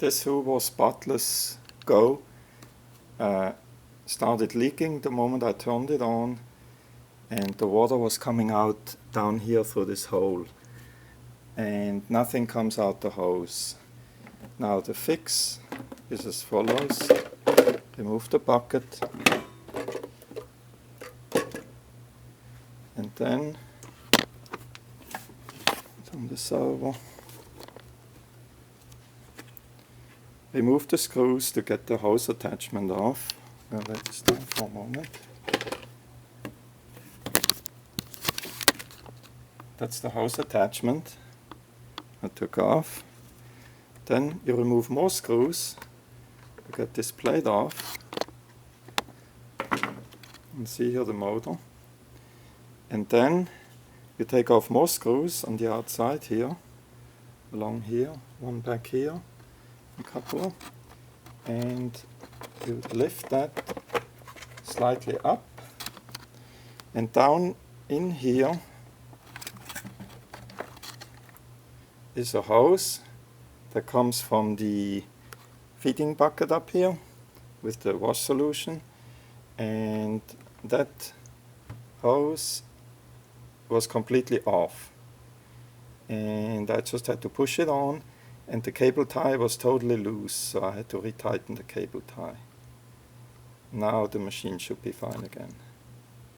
This Hoover Spotless Go started leaking the moment I turned it on, and the water was coming out down here through this hole, and nothing comes out the hose. Now the fix is as follows. Remove the bucket and then turn this over. Remove the screws to get the hose attachment off. I'll let this down for a moment. That's the hose attachment I took off. Then you remove more screws to get this plate off. You can see here the motor. And then you take off more screws on the outside here, along here, one back here, a couple, and you lift that slightly up, and down in here is a hose that comes from the feeding bucket up here with the wash solution, and that hose was completely off, and I just had to push it on, and the cable tie was totally loose, so I had to retighten the cable tie. Now the machine should be fine again.